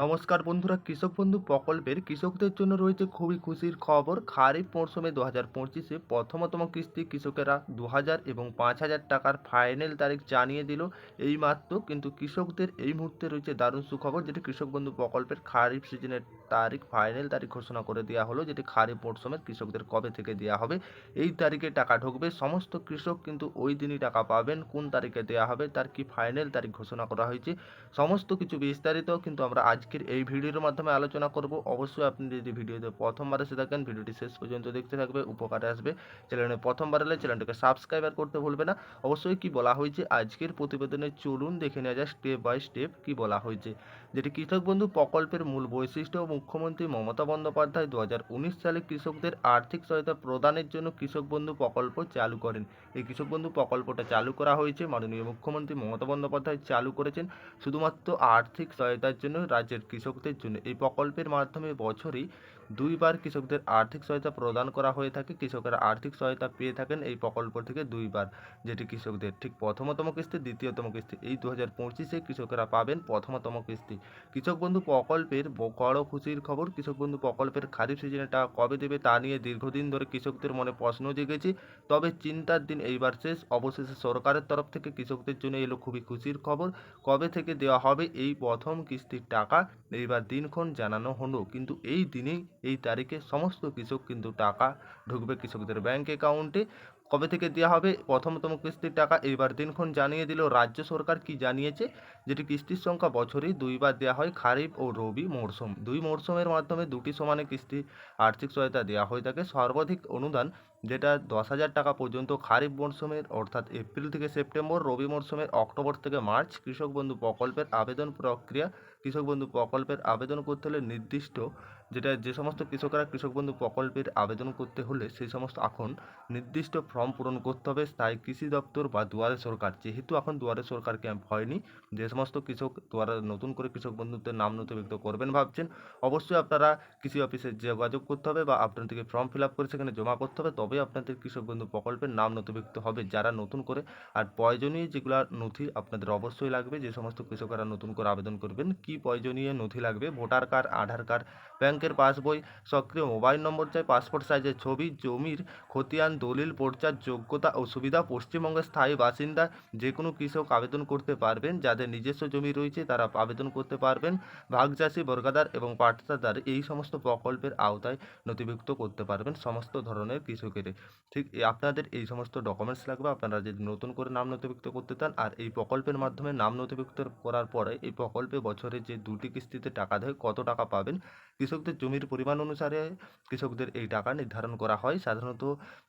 নমস্কার বন্ধুরা, কৃষক বন্ধু প্রকল্পের কৃষকদের জন্য রয়েছে খুবই খুশির খবর। খারিফ মরশুমে 2025-এ প্রথমতম কিস্তি কৃষকেরা 2000 এবং 5000 টাকার ফাইনাল তারিখ জানিয়ে দিল এই মাত্র। কিন্তু কৃষকদের এই মুহূর্তে রয়েছে দারুণ সুখবর, যেটি কৃষক বন্ধু প্রকল্পের খারিফ সিজনের ফাইনাল তারিখ ঘোষণা করে দেওয়া হলো, যেটি খারিফ মরশুমের কৃষকদের কবে থেকে দেওয়া হবে, এই তারিখে টাকা ঢুকবে। সমস্ত কৃষক কিন্তু ওই দিনই টাকা পাবেন। কোন তারিখে দেওয়া হবে তার কি ফাইনাল তারিখ ঘোষণা করা হয়েছে, সমস্ত কিছু বিস্তারিত কিন্তু আমরা আজকের এই ভিডিওর মাধ্যমে আলোচনা করব। অবশ্যই আপনি যদি ভিডিওতে প্রথমবার এসে থাকেন, ভিডিওটি শেষ পর্যন্ত দেখতে থাকবে, উপকারে আসবে। চ্যানেলে প্রথমবার এলে চ্যানেলটিকে সাবস্ক্রাইব করতে ভুলবে না। অবশ্যই কি বলা হয়েছে আজকের প্রতিবেদনে চলুন দেখে নেওয়া যায় স্টেপ বাই স্টেপ কি বলা হয়েছে। যেটি কৃষক বন্ধু প্রকল্পের মূল বৈশিষ্ট্য, মুখ্যমন্ত্রী মমতা বন্দ্যোপাধ্যায় 2019 সালে কৃষকদের আর্থিক সহায়তা প্রদানের জন্য কৃষক বন্ধু প্রকল্প চালু করেন। এই কৃষক বন্ধু প্রকল্পটা চালু করা হয়েছে, মাননীয় মুখ্যমন্ত্রী মমতা বন্দ্যোপাধ্যায় চালু করেছেন শুধুমাত্র আর্থিক সহায়তার জন্য, রাজ্যের কৃষকদের জন্য। এই প্রকল্পের মাধ্যমে বছরই দুইবার কৃষকদের আর্থিক সহায়তা প্রদান করা হয়ে থাকে। কৃষকেরা আর্থিক সহায়তা পেয়ে থাকেন এই প্রকল্প থেকে দুইবার, যেটি কৃষকদের ঠিক প্রথমতম কিস্তি, দ্বিতীয়তম কিস্তি। এই 2025-এ কৃষকেরা পাবেন প্রথমতম কিস্তি। কৃষক বন্ধু প্রকল্পের বড় খুশির খবর, কৃষক বন্ধু প্রকল্পের খারিফ সিজনে টাকা কবে দেবে তা নিয়ে দীর্ঘদিন ধরে কৃষকদের মনে প্রশ্ন জেগেছে। তবে চিন্তার দিন এইবার শেষ। অবশেষে সরকারের তরফ থেকে কৃষকদের জন্য এলো খুবই খুশির খবর। কবে থেকে দেওয়া হবে এই প্রথম কিস্তির টাকা, এইবার দিনক্ষণ জানানো হলো। কিন্তু এই দিনেই, এই তারিখে সমস্ত কৃষক কিন্তু টাকা ঢুকবে কৃষকদের ব্যাংক অ্যাকাউন্টে। কবে থেকে দেওয়া হবে প্রথমতম কিস্তির টাকা, এইবার দিনক্ষণ জানিয়ে দিল রাজ্য সরকার। কি জানিয়েছে, যেটি কিস্তির সংখ্যা বছরেই দুইবার দেওয়া হয়, খারিফ ও রবি মরশুম। দুই মরশুমের মাধ্যমে দুটি সমানে কিস্তি আর্থিক সহায়তা দেওয়া হয়ে থাকে। সর্বাধিক অনুদান যেটা 10,000 টাকা পর্যন্ত খারিফ মরশুমের অর্থাৎ এপ্রিল থেকে সেপ্টেম্বর, রবি মরশুমের অক্টোবর থেকে মার্চ। কৃষক বন্ধু প্রকল্পের আবেদন প্রক্রিয়া, কৃষক বন্ধু প্রকল্পের আবেদন করতে হলে নির্দিষ্ট, যে সমস্ত কৃষকরা কৃষক বন্ধু প্রকল্পের আবেদন করতে হলে সেই সমস্ত এখন নির্দিষ্ট ফর্ম পূরণ করতে হবে স্থায়ী কৃষি দপ্তর বা দুয়ারে সরকার। যেহেতু এখন দুয়ারে সরকার ক্যাম্প হয়নি, যে সমস্ত কৃষক দুয়ারে নতুন করে কৃষক বন্ধুদের নাম নথিভুক্ত করবেন ভাবছেন, অবশ্যই আপনারা কৃষি অফিসে যোগাযোগ করতে হবে বা আপনাদেরকে ফর্ম ফিল আপ করে সেখানে জমা করতে হবে, তবেই আপনাদের কৃষক বন্ধু প্রকল্পের নাম নথিভুক্ত হবে যারা নতুন করে। আর প্রয়োজনীয় যেগুলো নথি আপনাদের অবশ্যই লাগবে, যে সমস্ত কৃষকরা নতুন করে আবেদন করবেন, কি প্রয়োজনীয় নথি লাগবে: ভোটার কার্ড, আধার কার্ড, ব্যাংকের পাসবই, সক্রিয় মোবাইল নম্বর চাই, পাসপোর্ট সাইজের ছবি, জমির খতিয়ান দলিল, পর্চার যোগ্যতা ও সুবিধা। পশ্চিমবঙ্গের স্থায়ী বাসিন্দা যে কোনো কৃষক আবেদন করতে পারবেন, যাদের নিজস্ব জমি রয়েছে তারা আবেদন করতে পারবেন। ভাগ চাষি, বর্গাদার এবং পাট্টাদার এই সমস্ত প্রকল্পের আওতায় নথিভুক্ত করতে পারবেন সমস্ত ধরনের কৃষকের। ঠিক আপনাদের এই সমস্ত ডকুমেন্টস লাগবে আপনারা যদি নতুন করে নাম নথিভুক্ত করতে চান। আর এই প্রকল্পের মাধ্যমে নাম নথিভুক্ত করার পরে এই প্রকল্পে বছরে যে দুটি কিস্তিতে টাকা দেয়, কত টাকা পাবেন, কৃষকদের জমির পরিমাণ অনুসারে কৃষকদের এই টাকা নির্ধারণ করা হয়। সাধারণত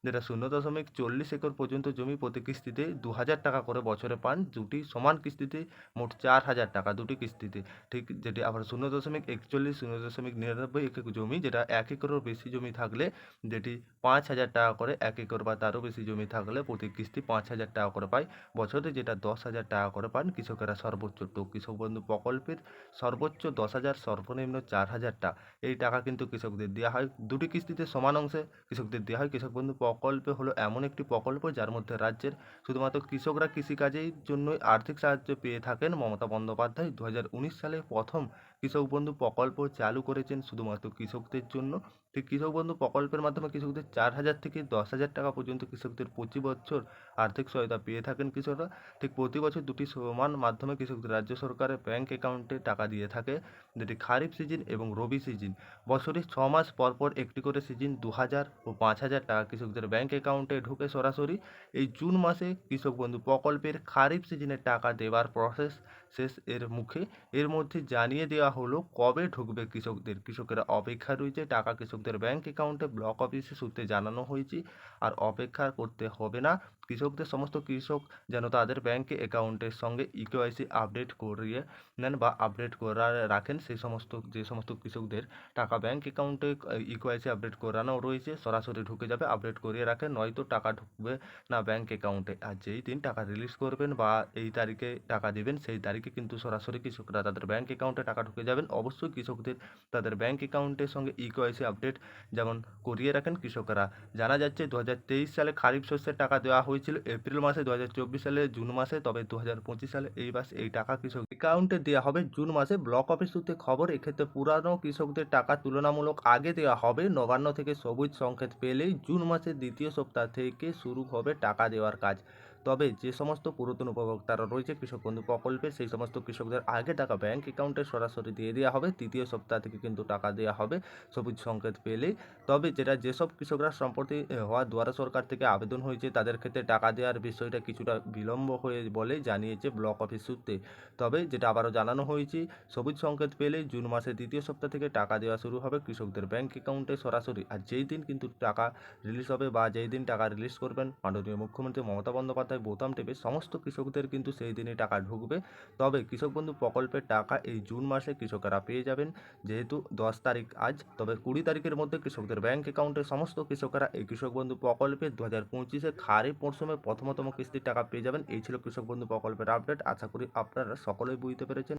যেটা 0.40 একর পর্যন্ত জমি, প্রতি কিস্তিতে 2,000 টাকা করে বছরে পান। দুটি সমান কিস্তিতে মোট 4,000 টাকা দুটি কিস্তিতে। ঠিক যেটি আবার 0.41, 0.99 একর জমি, যেটা 1 একরের বেশি জমি থাকলে যেটি 5,000 টাকা করে, 1 একর বা তারও বেশি জমি থাকলে প্রতি কিস্তি 5,000 টাকা করে পায় বছরে, যেটা 10,000 টাকা করে পান কৃষকেরা সর্বোচ্চ। তো কৃষক বন্ধু প্রকল্পের সর্বোচ্চ 10,000, সর্বনিম্ন 4,000 টাকা এই টাকা কিন্তু কৃষকদের দেওয়া হয়। দুটি কিস্তিতে সমান অংশে কৃষকদের দেওয়া হয়। কৃষক বন্ধু প্রকল্প হলো এমন একটি প্রকল্প যার মধ্যে রাজ্যের শুধুমাত্র কৃষকরা কৃষিকাজের জন্যই আর্থিক সাহায্য পেয়ে থাকেন। মমতা বন্দ্যোপাধ্যায় 2019 সালে প্রথম কৃষক বন্ধু প্রকল্প চালু করেছেন শুধুমাত্র কৃষকদের জন্য। ঠিক কৃষক বন্ধু প্রকল্পের মাধ্যমে কৃষকদের 4,000 থেকে 10,000 টাকা পর্যন্ত কৃষকদের প্রতি বছর আর্থিক সহায়তা পেয়ে থাকেন কৃষকরা। ঠিক প্রতি বছর দুটি সমান মাধ্যমে কৃষকদের রাজ্য সরকারের ব্যাংক অ্যাকাউন্টে টাকা দিয়ে থাকে, যেটি খারিফ সিজন এবং রবি সিজন। বছরে 6 মাস পর পর একটি করে সিজন 2,000 ও 5,000 টাকা কৃষকদের ব্যাংক অ্যাকাউন্টে ঢুকে সরাসরি। এই জুন মাসে কৃষক বন্ধু প্রকল্পের খারিফ সিজনের টাকা দেওয়ার প্রসেস শেষ এর মুখে। এর মধ্যে জানিয়ে দেওয়া হলো কবে ঢুকবে কৃষকদের। কৃষকেরা অপেক্ষা রয়েছে, টাকা কৃষকদের ব্যাংক অ্যাকাউন্টে ব্লক অফিসে সূত্রে জানানো হয়েছে। আর অপেক্ষা করতে হবে না, কৃষকদের সমস্ত কৃষক যেন তাদের ব্যাংক অ্যাকাউন্টের সঙ্গে ইকেওয়াইসি আপডেট করিয়ে নেন বা আপডেট করা রাখেন। সেই সমস্ত যে সমস্ত কৃষকদের টাকা ব্যাংক অ্যাকাউন্টে ইকেওয়াইসি আপডেট করানো রয়েছে, সরাসরি ঢুকে যাবে, আপডেট করিয়ে রাখেন, নয়তো টাকা ঢুকবে না ব্যাংক অ্যাকাউন্টে। আর যেই দিন টাকা রিলিজ করবেন বা এই তারিখে টাকা দিবেন, সেই তারিখে কিন্তু সরাসরি কৃষকরা তাদের ব্যাংক অ্যাকাউন্টে টাকা ঢুকে যাবেন। অবশ্যই কৃষকদের তাদের ব্যাংক অ্যাকাউন্টের সঙ্গে ইকেওয়াইসি আপডেট যেমন করিয়ে রাখেন কৃষকরা। জানা যাচ্ছে 2023 সালে খারিফ শস্যের টাকা দেওয়া হয়েছে হয়েছিল এপ্রিল মাসে 2024 সালে জুন মাসে, তবে 2025 সালে এই মাসে এই টাকা কৃষক অ্যাকাউন্টে দেওয়া হবে জুন মাসে। ব্লক অফিস সূত্রে খবর, এক্ষেত্রে পুরানো কৃষকদের টাকা তুলনামূলক আগে দেওয়া হবে। নবান্ন থেকে সবুজ সংকেত পেলেই জুন মাসের দ্বিতীয় সপ্তাহ থেকে শুরু হবে টাকা দেওয়ার কাজ। তবে যে সমস্ত পুরাতন উপভোক্তারা রয়েছে কৃষক বন্ধু প্রকল্পে, সেই সমস্ত কৃষকদের আগে টাকা ব্যাংক অ্যাকাউন্টে সরাসরি দিয়ে দেওয়া হবে। তৃতীয় সপ্তাহ থেকে কিন্তু টাকা দেওয়া হবে সবুজ সংকেত পেলেই। তবে যেসব কৃষকরা সম্প্রতি হওয়া দুয়ারে সরকার থেকে আবেদন হয়েছে, তাদের ক্ষেত্রে টাকা দেওয়ার বিষয়টা কিছুটা বিলম্ব হয়ে বলে জানিয়েছে ব্লক অফিস সূত্রে। তবে যেটা আবারও জানানো হয়েছে, সবুজ সংকেত পেলেই জুন মাসের দ্বিতীয় সপ্তাহ থেকে টাকা দেওয়া শুরু হবে কৃষকদের ব্যাংক অ্যাকাউন্টে সরাসরি। আর যেই দিন কিন্তু টাকা রিলিজ হবে বা যেই দিন টাকা রিলিজ করবেন মাননীয় মুখ্যমন্ত্রী মমতা বন্দ্যোপাধ্যায় বোতাম টেপে, সমস্ত কৃষকদের কিন্তু সেই দিনই টাকা ঢুকবে। তবে কৃষক বন্ধু প্রকল্পের টাকা এই জুন মাসে কৃষকেরা পেয়ে যাবেন, যেহেতু 10 তারিখ আজ। তবে 20 তারিখের মধ্যে কৃষকদের ব্যাংক অ্যাকাউন্টে সমস্ত কৃষকেরা এই কৃষক বন্ধু প্রকল্পে 2025-এর খারিফ মরশুমে প্রথমতম কিস্তির টাকা পেয়ে যাবেন। এই ছিল কৃষক বন্ধু প্রকল্পের আপডেট। আশা করি আপনারা সকলেই বুঝতে পেরেছেন।